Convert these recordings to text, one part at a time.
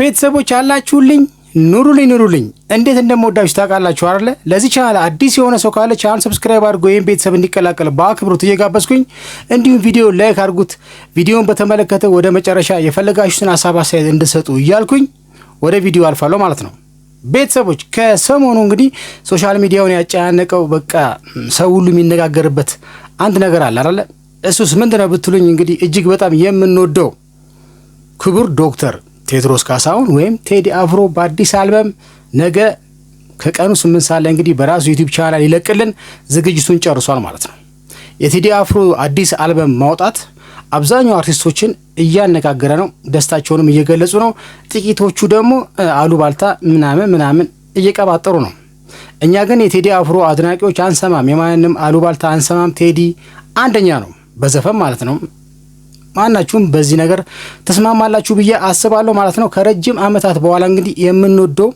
ቤተሰቦች አላችሁልኝ ኑሩልኝ እንዴት እንደምወዳችሁ ታውቃላችሁ አይደለ? ለዚህ ቻናል አዲስ የሆነ ሰው ካለ ቻናል ሰብስክራይብ አድርጎ ይሄን ቤተሰብ እንዲቀላቀል በአክብሮት እየጋበዝኩኝ፣ እንዲሁም ቪዲዮ ላይክ አድርጉት። ቪዲዮን በተመለከተ ወደ መጨረሻ የፈለጋችሁትን ሐሳብ አስተያየት እንድሰጡ እያልኩኝ ወደ ቪዲዮ አልፋለሁ ማለት ነው። ቤተሰቦች ከሰሞኑ እንግዲህ ሶሻል ሚዲያውን ያጨናነቀው በቃ ሰው ሁሉ የሚነጋገርበት አንድ ነገር አለ አይደለ? እሱስ ምንድነው ብትሉኝ እንግዲህ እጅግ በጣም የምንወደው ክቡር ዶክተር ቴዎድሮስ ካሳሁን ወይም ቴዲ አፍሮ በአዲስ አልበም ነገ ከቀኑ 8 ሰዓት ላይ እንግዲህ በራሱ ዩቲዩብ ቻናል ይለቅልን ዝግጅቱን ጨርሷል ማለት ነው። የቴዲ አፍሮ አዲስ አልበም ማውጣት አብዛኛው አርቲስቶችን እያነጋገረ ነው፣ ደስታቸውንም እየገለጹ ነው። ጥቂቶቹ ደግሞ አሉባልታ ምናምን እየቀባጠሩ ነው። እኛ ግን የቴዲ አፍሮ አድናቂዎች አንሰማም፣ የማንንም አሉባልታ አንሰማም። ቴዲ አንደኛ ነው በዘፈን ማለት ነው። ማናችሁም በዚህ ነገር ተስማማላችሁ ብዬ አስባለሁ ማለት ነው። ከረጅም ዓመታት በኋላ እንግዲህ የምንወደው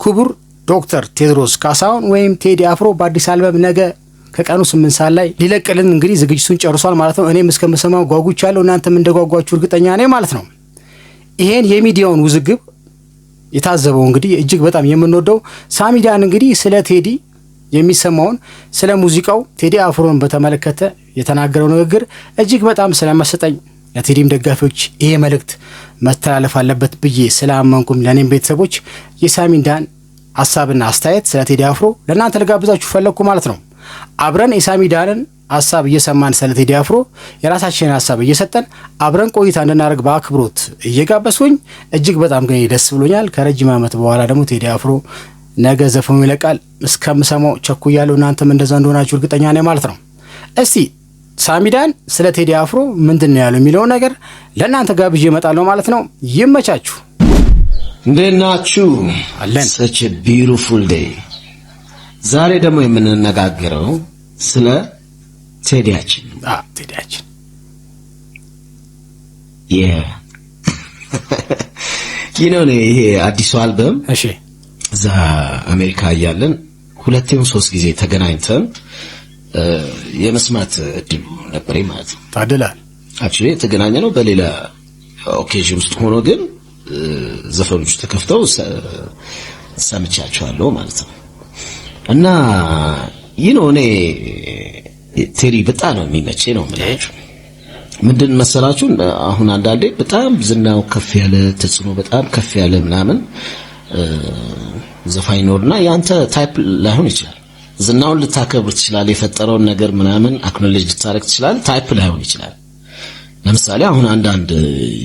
ክቡር ዶክተር ቴዎድሮስ ካሳሁን ወይም ቴዲ አፍሮ በአዲስ አልበም ነገ ከቀኑ 8 ሰዓት ላይ ሊለቅልን እንግዲህ ዝግጅቱን ጨርሷል ማለት ነው። እኔም እስከምሰማው ጓጉቻለሁ፣ እናንተም እንደጓጓችሁ እርግጠኛ ነኝ ማለት ነው። ይሄን የሚዲያውን ውዝግብ የታዘበው እንግዲህ እጅግ በጣም የምንወደው ሳሚዳን እንግዲህ ስለ ቴዲ የሚሰማውን ስለ ሙዚቃው ቴዲ አፍሮን በተመለከተ የተናገረው ንግግር እጅግ በጣም ስለመሰጠኝ ለቴዲም ደጋፊዎች ይሄ መልእክት መተላለፍ አለበት ብዬ ስላመንኩም ለኔም ቤተሰቦች የሳሚዳን ሐሳብና አስተያየት ስለ ቴዲ አፍሮ ለእናንተ ልጋብዛችሁ ፈለኩ ማለት ነው። አብረን የሳሚዳንን ሐሳብ እየሰማን ስለ ቴዲ አፍሮ የራሳችንን ሐሳብ እየሰጠን አብረን ቆይታ እንድናደርግ በአክብሮት እየጋበዝኩኝ እጅግ በጣም ግን ደስ ብሎኛል። ከረጅም ዓመት በኋላ ደግሞ ቴዲ አፍሮ ነገ ዘፈኑ ይለቃል። እስከምሰማው ቸኩያለሁ፣ እናንተም እንደዛ እንደሆናችሁ እርግጠኛ ነኝ ማለት ነው። እስቲ ሳሚዳን ስለ ቴዲ አፍሮ ምንድነው ያለው የሚለው ነገር ለእናንተ ጋብዤ እመጣለሁ ማለት ነው። ይመቻችሁ። እንዴት ናችሁ? አለን such a beautiful day። ዛሬ ደግሞ የምንነጋገረው ስለ ቴዲያችን ይሄ አዲሱ አልበም እሺ፣ እዛ አሜሪካ እያለን ሁለቴም 3 ጊዜ ተገናኝተን የመስማት እድሉ ነበር ማለት ነው። ታደላል አክቹሊ የተገናኘነው በሌላ ኦኬዥን ውስጥ ሆኖ ግን ዘፈኖቹ ተከፍተው ሰምቻቸዋለሁ ማለት ነው። እና እኔ ቴዲ በጣም ነው የሚመቸኝ ነው ማለት ነው። ምንድን መሰላችሁ አሁን አንዳንዴ በጣም ዝናው ከፍ ያለ ተጽዕኖ በጣም ከፍ ያለ ምናምን ዘፋኝ ነውና ያንተ ታይፕ ላይሆን ይችላል። ዝናውን ልታከብር ትችላለህ፣ የፈጠረውን ነገር ምናምን አክኖሌጅ ልታረግ ትችላለህ፣ ታይፕ ላይሆን ይችላል። ለምሳሌ አሁን አንዳንድ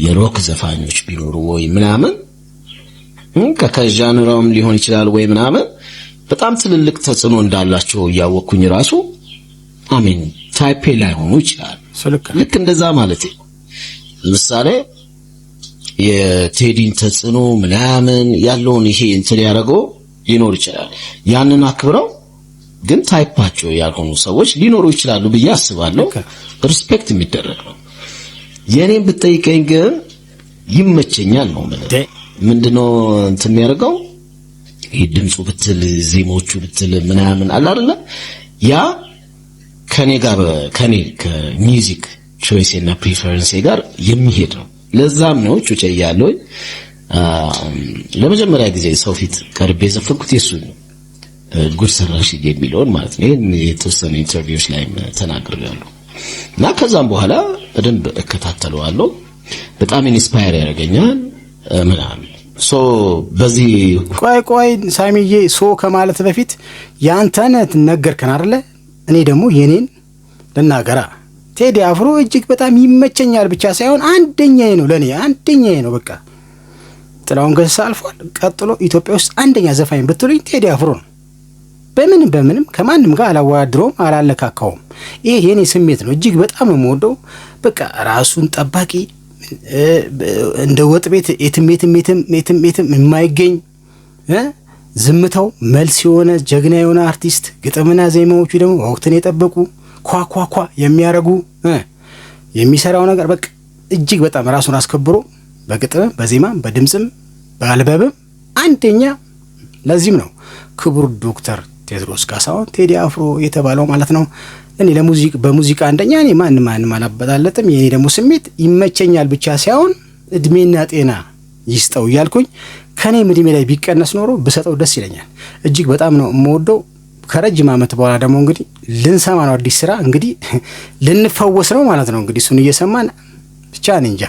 የሮክ ዘፋኞች ቢኖሩ ወይ ምናምን ከከጃንራውም ሊሆን ይችላል ወይ ምናምን በጣም ትልልቅ ተጽዕኖ እንዳላቸው ያወቅኩኝ ራሱ አሜን ታይፕ ላይሆኑ ይችላል። ልክ እንደዛ ማለት ነው። ለምሳሌ የቴዲን ተጽዕኖ ምናምን ያለውን ይሄ እንትን ያደረገው ሊኖር ይችላል። ያንን አክብረው ግን ታይፓቸው ያልሆኑ ሰዎች ሊኖሩ ይችላሉ ብዬ አስባለሁ። ሪስፔክት የሚደረግ ነው። የኔን ብትጠይቀኝ ግን ይመቸኛል ነው ማለት ምንድነው እንትን የሚያደርገው ድምፁ ብትል ዜማዎቹ ብትል ምናምን አለ አይደለ? ያ ከኔ ጋር ከኔ ከሚውዚክ ቾይስ እና ፕሪፈረንስ ጋር የሚሄድ ነው። ለዛም ነው ቹቼ ያለው ለመጀመሪያ ጊዜ ሰው ፊት ቀርቤ ዘፈንኩት የሱ ነው ጉድ ሰራሽ የሚለውን ማለት ነው። ይሄን የተወሰነ ኢንተርቪውስ ላይ ተናግሬያለሁ እና ከዛም በኋላ በደንብ እከታተለዋለሁ። በጣም ኢንስፓየር ያደርገኛል ምናምን። በዚህ ቆይ ሳሚዬ ከማለት በፊት ያንተን ነገርከን አይደለ? እኔ ደግሞ የኔን ልናገራ። ቴዲ አፍሮ እጅግ በጣም ይመቸኛል ብቻ ሳይሆን አንደኛዬ ነው፣ ለኔ አንደኛዬ ነው። በቃ ጥላውን ገሰሰ አልፏል። ቀጥሎ ኢትዮጵያ ውስጥ አንደኛ ዘፋኝ ብትሉኝ ቴዲ አፍሮ ነው። በምንም ከማንም ጋር አላወዳድረውም፣ አላለካካውም። ይሄ የኔ ስሜት ነው። እጅግ በጣም ነው የምወደው። በቃ ራሱን ጠባቂ እንደ ወጥ ቤት የትም የማይገኝ ዝምታው መልስ የሆነ ጀግና የሆነ አርቲስት፣ ግጥምና ዜማዎቹ ደግሞ ወቅትን የጠበቁ ኳኳኳ የሚያረጉ የሚሰራው ነገር በቃ እጅግ በጣም ራሱን አስከብሮ በግጥም በዜማ በድምጽም በአልበብም አንደኛ። ለዚህም ነው ክቡር ዶክተር ቴዎድሮስ ካሳሁን ቴዲ አፍሮ የተባለው ማለት ነው። እኔ በሙዚቃ አንደኛ እኔ ማንም አላበጣለጥም። የኔ ደግሞ ስሜት ይመቸኛል ብቻ ሳይሆን እድሜና ጤና ይስጠው እያልኩኝ ከኔ እድሜ ላይ ቢቀነስ ኖሮ ብሰጠው ደስ ይለኛል። እጅግ በጣም ነው የምወደው። ከረጅም ዓመት በኋላ ደግሞ እንግዲህ ልንሰማ ነው አዲስ ስራ፣ እንግዲህ ልንፈወስ ነው ማለት ነው። እንግዲህ እሱን እየሰማን ብቻ እንጃ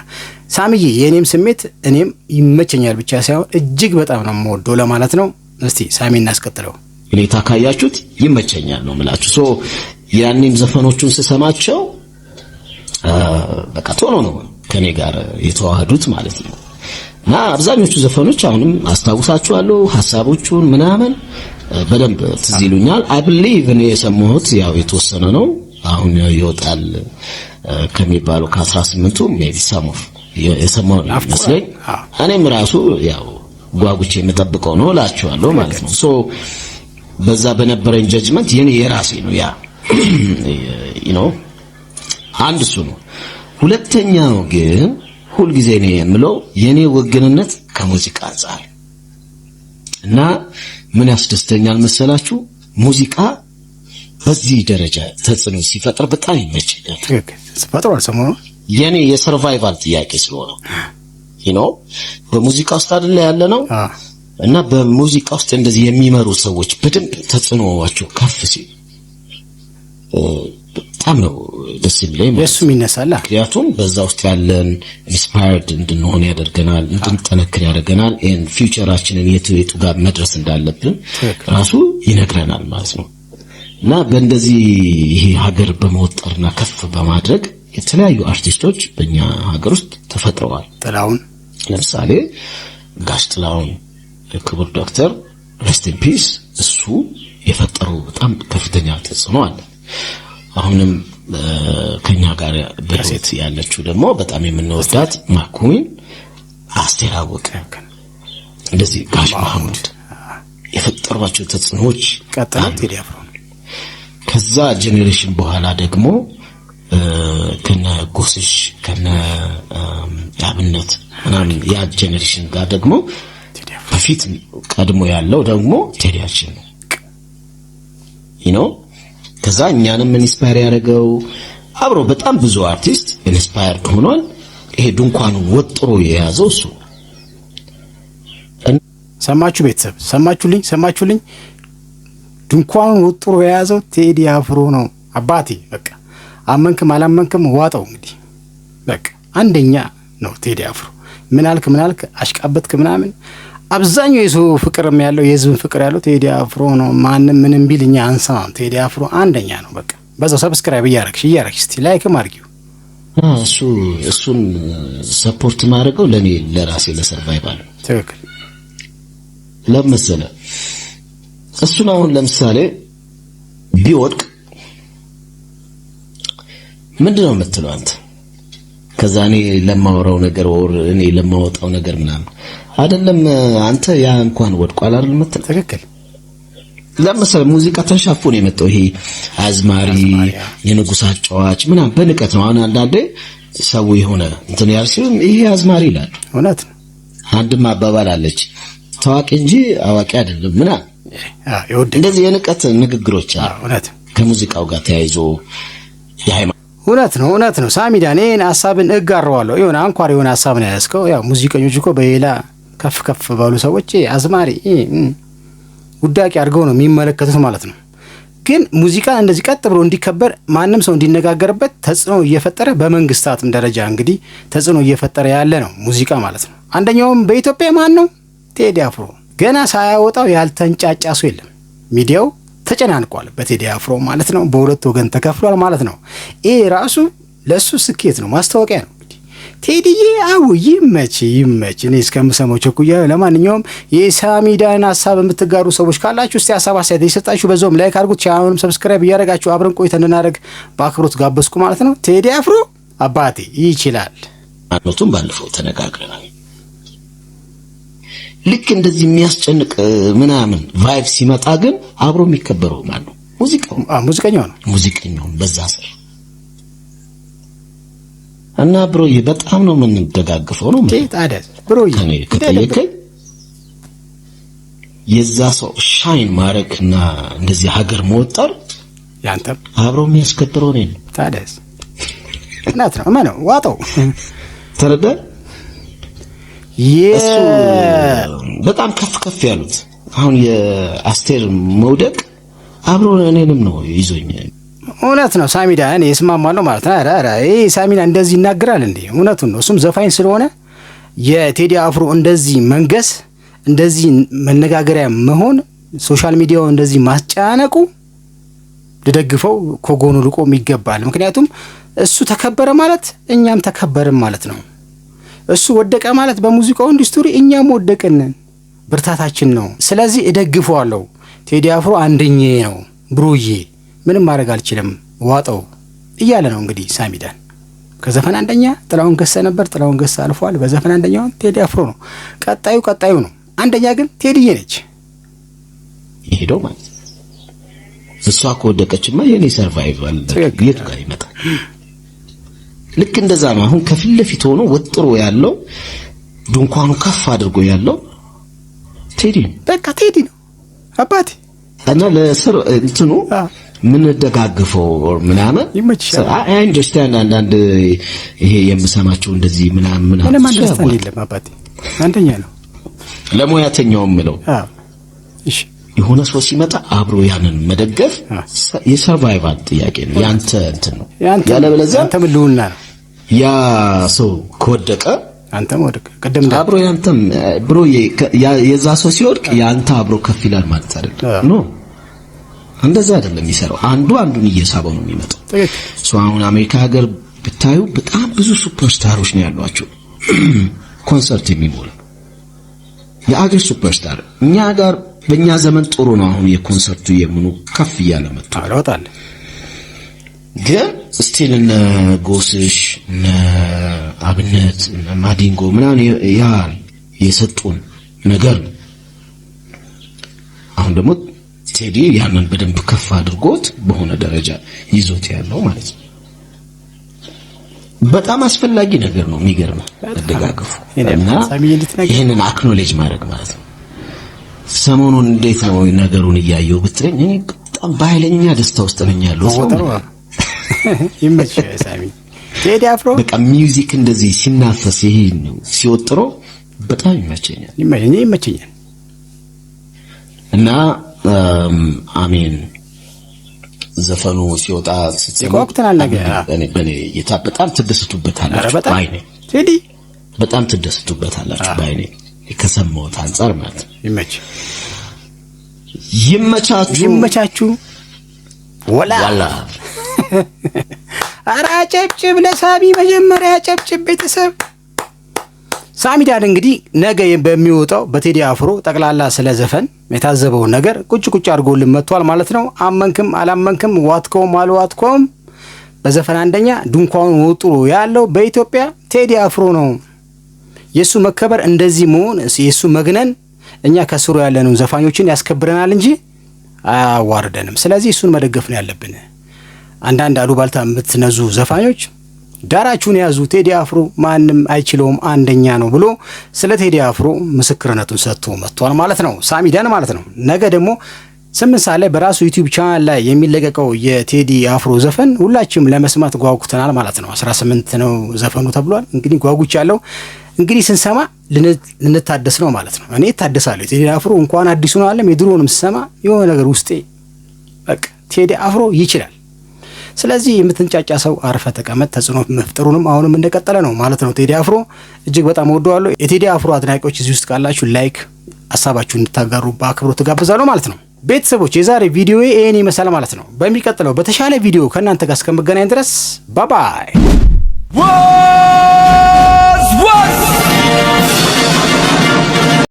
ሳሚዬ፣ የኔም ስሜት እኔም ይመቸኛል ብቻ ሳይሆን እጅግ በጣም ነው የምወደው ለማለት ነው። እስቲ ሳሚ እናስቀጥለው። ሁኔታ ካያችሁት ይመቸኛል ነው የምላችሁ። ሶ ያኔም ዘፈኖቹን ስሰማቸው በቃ ቶሎ ነው ከኔ ጋር የተዋህዱት ማለት ነው። እና አብዛኞቹ ዘፈኖች አሁንም አስታውሳቸዋለሁ፣ ሐሳቦቹን ምናምን በደንብ ትዝ ይሉኛል። አይ ቢሊቭ እኔ የሰማሁት ያው የተወሰነ ነው አሁን ይወጣል ከሚባለው ከ18ቱ ሜቢ ሳሞፍ የሰማው ይመስለኝ። እኔም ራሱ ያው ጓጉቼ የምጠብቀው ነው እላችኋለሁ ማለት ነው። ሶ በዛ በነበረኝ ጀጅመንት የኔ የራሴ ነው ያ አንድ እሱ ነው። ሁለተኛው ግን ሁልጊዜ ነው የምለው የኔ ወግንነት ከሙዚቃ አንፃር እና ምን ያስደስተኛል መሰላችሁ? ሙዚቃ በዚህ ደረጃ ተጽዕኖ ሲፈጥር በጣም ይመቸኛል። ተፈጥሯል ሰሞኑን የኔ የሰርቫይቫል ጥያቄ ስለሆነ በሙዚቃ ውስጥ አይደለ ያለ ነው እና በሙዚቃ ውስጥ እንደዚህ የሚመሩ ሰዎች በደንብ ተጽዕኖዋቸው ከፍ ሲል በጣም ነው ደስ የሚለኝ። እሱም ይነሳል። ምክንያቱም በዛ ውስጥ ያለን ኢንስፓየርድ እንድንሆን ያደርገናል፣ እንድንጠነክር ያደርገናል። ፊውቸራችንን የቱ ጋር መድረስ እንዳለብን ራሱ ይነግረናል ማለት ነው። እና በእንደዚህ ይሄ ሀገር በመወጠርና ከፍ በማድረግ የተለያዩ አርቲስቶች በእኛ ሀገር ውስጥ ተፈጥረዋል። ጥላሁን ለምሳሌ ጋሽ ጥላሁን ክቡር ዶክተር ሬስት ኢን ፒስ፣ እሱ የፈጠረው በጣም ከፍተኛ ተጽዕኖ አለ። አሁንም ከኛ ጋር በህይወት ያለችው ደግሞ በጣም የምንወዳት ማኩዊን፣ አስቴር አወቀ፣ እንደዚህ ጋሽ መሐሙድ የፈጠሯቸው ተጽዕኖዎች ቀጥለው ቴዲ አፍሮ። ከዛ ጄኔሬሽን በኋላ ደግሞ ከነ ጎስሽ ከነ አብነት ምናምን ያ ጄኔሬሽን ጋር ደግሞ በፊት ቀድሞ ያለው ደግሞ ቴዲያችን ነው። ከዛ እኛንም ኢንስፓየር ያደረገው አብሮ በጣም ብዙ አርቲስት ኢንስፓየርድ ሆኗል። ይሄ ድንኳኑን ወጥሮ የያዘው እሱ። ሰማችሁ ቤተሰብ፣ ሰማችሁልኝ። ድንኳኑን ወጥሮ የያዘው ቴዲ አፍሮ ነው። አባቴ በቃ አመንክም አላመንክም ዋጠው። እንግዲህ በቃ አንደኛ ነው ቴዲ አፍሮ። ምን አልክ አሽቃበትክ ምናምን፣ አብዛኛው የሰው ፍቅርም ያለው የህዝብ ፍቅር ያለው ቴዲ አፍሮ ነው። ማንም ምንም ቢልኛ አንሰማም። ቴዲ አፍሮ አንደኛ ነው። በቃ በዛው ሰብስክራይብ እያረግሽ እስቲ ላይክም አድርጊው። እሱን ሰፖርት ማድረገው ለኔ ለራሴ ለሰርቫይቫል ትክክል ለምሳሌ እሱን አሁን ለምሳሌ ቢወድቅ ምንድነው የምትለው አንተ? ከዛ እኔ ለማወራው ነገር ወር እኔ ለማወጣው ነገር ምናምን አይደለም አንተ ያ እንኳን ወድቋል አይደል የምትለው? ትክክል። ለምሳሌ ሙዚቃ ተንሻፎ ነው የመጣው። ይሄ አዝማሪ የንጉስ አጫዋች ምናምን በንቀት ነው። አሁን አንዳንዴ ሰው የሆነ እንትን ያል ሲሆን ይሄ አዝማሪ ይላል። እውነት ነው። አንድም አባባል አለች ታዋቂ እንጂ አዋቂ አይደለም ምናምን እንደዚህ የንቀት ንግግሮች አሉ። እውነት ከሙዚቃው ጋር ተያይዞ እውነት ነው። ሳሚዳን እኔን ሐሳብን እጋራዋለሁ። የሆነ አንኳር የሆነ ሐሳብ ነው ያስከው። ያው ሙዚቀኞች እኮ በሌላ ከፍ ባሉ ሰዎች አዝማሪ ውዳቂ አድርገው ነው የሚመለከቱት ማለት ነው። ግን ሙዚቃ እንደዚህ ቀጥ ብሎ እንዲከበር ማንም ሰው እንዲነጋገርበት ተጽዕኖ እየፈጠረ በመንግስታትም ደረጃ እንግዲህ ተጽዕኖ እየፈጠረ ያለ ነው ሙዚቃ ማለት ነው። አንደኛውም በኢትዮጵያ ማን ነው? ቴዲ አፍሮ። ገና ሳያወጣው ያልተንጫጫ ሰው የለም። ሚዲያው ተጨናንቋል በቴዲ አፍሮ ማለት ነው። በሁለት ወገን ተከፍሏል ማለት ነው። ይሄ ራሱ ለሱ ስኬት ነው፣ ማስታወቂያ ነው። ቴዲዬ ይመች። እኔ እስከምሰማው ቸኩያ። ለማንኛውም የሳሚዳን ሐሳብ የምትጋሩ ሰዎች ካላችሁ እስቲ ሐሳብ አስተያየት ይሰጣችሁ፣ በዛውም ላይክ አድርጉት፣ ቻናሉንም ሰብስክራይብ እያደረጋችሁ አብረን ቆይታ እንድናደርግ በአክብሮት ጋበዝኩ ማለት ነው። ቴዲ አፍሮ አባቴ ይችላል። አኖቱም ባለፈው ተነጋግረናል። ልክ እንደዚህ የሚያስጨንቅ ምናምን ቫይብ ሲመጣ ግን አብሮ የሚከበረው ማን ነው? ሙዚቀኛው በዛ ስር እና ብሮዬ በጣም ነው የምንደጋግፈው ነው ብሮዬ ከጠየቀኝ የዛ ሰው ሻይን ማረክና እንደዚህ ሀገር መወጠር ያንተም አብሮ የሚያስከብረው እኔን ታዲያስ እናት ነው ማነው ዋጠው ተረዳ። በጣም ከፍ ያሉት አሁን የአስቴር መውደቅ አብሮ እኔንም ነው ይዞኝ። እውነት ነው ሳሚዳ እኔ እስማማለሁ ማለት ነው። ኧረ ይሄ ሳሚዳ እንደዚህ ይናገራል እንዴ? እውነቱን ነው። እሱም ዘፋኝ ስለሆነ የቴዲ አፍሮ እንደዚህ መንገስ፣ እንደዚህ መነጋገሪያ መሆን፣ ሶሻል ሚዲያው እንደዚህ ማስጫነቁ ልደግፈው ከጎኑ ልቆም ይገባል። ምክንያቱም እሱ ተከበረ ማለት እኛም ተከበርን ማለት ነው። እሱ ወደቀ ማለት በሙዚቃው ኢንዱስትሪ እኛም ወደቅን፣ ብርታታችን ነው። ስለዚህ እደግፈዋለሁ። ቴዲ አፍሮ አንደኛዬ ነው ብሩዬ፣ ምንም ማድረግ አልችልም ዋጠው እያለ ነው እንግዲህ ሳሚዳን። ከዘፈን አንደኛ ጥላውን ገሰ ነበር፣ ጥላውን ገሰ አልፏል። በዘፈን አንደኛው ቴዲ አፍሮ ነው። ቀጣዩ ነው። አንደኛ ግን ቴዲዬ ነች ይሄደው ማለት እሷ ከወደቀችማ የኔ ሰርቫይቫል የት ጋር ይመጣል? ልክ እንደዛ ነው። አሁን ከፊት ለፊት ሆኖ ወጥሮ ያለው ድንኳኑ ከፍ አድርጎ ያለው ቴዲ በቃ ቴዲ ነው አባቴ። እና ለስር እንትኑ ምን ደጋግፈው ምናምን አይ አንደርስታንድ አንዳንድ ይሄ የምሰማቸው እንደዚህ ምናምን አንደርስታንድ የለም አባቴ። አንደኛ ነው ለሙያተኛውም ምለው እሺ የሆነ ሰው ሲመጣ አብሮ ያንን መደገፍ የሰርቫይቫል ጥያቄ ነው። ያንተ እንትን ነው። ያለበለዚያ አንተ ምልውና ነው። ያ ሰው ከወደቀ አንተም ወደቀ ቀደም አብሮ ያንተም ብሮ የዛ ሰው ሲወድቅ ያንተ አብሮ ከፍ ይላል ማለት አይደለም። ኖ እንደዛ አይደለም የሚሰራው። አንዱን እየሳበው ነው የሚመጣው። አሁን አሜሪካ ሀገር ብታዩ በጣም ብዙ ሱፐርስታሮች ነው ያሏቸው ኮንሰርት የሚሞሉ የአገር ሱፐርስታር። እኛ ጋር በእኛ ዘመን ጥሩ ነው። አሁን የኮንሰርቱ የምኑ ከፍ እያለ መጥቷል። አውጣል ግን ስቲል እነ ጎስሽ እነ አብነት እነ ማዲንጎ ምናምን ያ የሰጡን ነገር ነው። አሁን ደግሞ ቴዲ ያንን በደንብ ከፍ አድርጎት በሆነ ደረጃ ይዞት ያለው ማለት ነው። በጣም አስፈላጊ ነገር ነው። የሚገርም ተደጋግፉ እና ይሄንን አክኖሌጅ ማድረግ ማለት ነው። ሰሞኑን እንዴት ነው ነገሩን እያየው ብትለኝ እኔ በጣም በኃይለኛ ደስታ ውስጥ ነኝ ያለው። ይመችህ ሳሚ ቴዲ አፍሮ በቃ ሚውዚክ እንደዚህ ሲናፈስ ይሄ ነው ሲወጥሮ በጣም ይመቸኛል። እና አሜን ዘፈኑ ሲወጣ ስትቆቅተናል ነገር በኔ በጣም ትደስቱበታላችሁ ባይኔ ቴዲ በጣም ትደስቱበታላችሁ ባይኔ ከሰማሁት አንፃር ማለት ነው። ይመቻችሁ ወላ ኧረ ጨብጭብ ለሳሚ መጀመሪያ ጨብጭብ ቤተሰብ። ሳሚዳን እንግዲህ ነገ በሚወጣው በቴዲ አፍሮ ጠቅላላ ስለ ዘፈን የታዘበውን ነገር ቁጭ አድርጎልን መጥቷል ማለት ነው። አመንክም አላመንክም ዋትኮም አልዋትኮም በዘፈን አንደኛ ድንኳኑ ወጥሮ ያለው በኢትዮጵያ ቴዲ አፍሮ ነው። የሱ መከበር እንደዚህ መሆን የሱ መግነን እኛ ከስሩ ያለነው ዘፋኞችን ያስከብረናል እንጂ አያዋርደንም። ስለዚህ እሱን መደገፍ ነው ያለብን። አንዳንድ አሉባልታ የምትነዙ ዘፋኞች ዳራችሁን ያዙ። ቴዲ አፍሮ ማንም አይችለውም አንደኛ ነው ብሎ ስለ ቴዲ አፍሮ ምስክርነቱን ሰጥቶ መጥቷል ማለት ነው። ሳሚዳን ማለት ነው። ነገ ደግሞ 8 ሰዓት ላይ በራሱ ዩቲዩብ ቻናል ላይ የሚለቀቀው የቴዲ አፍሮ ዘፈን ሁላችንም ለመስማት ጓጉተናል ማለት ነው። 18 ነው ዘፈኑ ተብሏል። እንግዲህ ጓጉቻለሁ። እንግዲህ ስንሰማ ልንታደስ ነው ማለት ነው። እኔ ታደሳለሁ። ቴዲ አፍሮ እንኳን አዲሱ ነው አለም የድሮውንም ስሰማ የሆነ ነገር ውስጤ በቃ ቴዲ አፍሮ ይችላል። ስለዚህ የምትንጫጫ ሰው አርፈ ተቀመጥ። ተጽዕኖ መፍጠሩንም አሁንም እንደቀጠለ ነው ማለት ነው። ቴዲ አፍሮ እጅግ በጣም ወደዋለሁ። የቴዲ አፍሮ አድናቂዎች እዚህ ውስጥ ካላችሁ ላይክ ሀሳባችሁን እንድታጋሩ በአክብሮት ተጋብዛለሁ ማለት ነው። ቤተሰቦች የዛሬ ቪዲዮ ይሄን ይመስላል ማለት ነው። በሚቀጥለው በተሻለ ቪዲዮ ከእናንተ ጋር እስከምገናኝ ድረስ ባይ ባይ።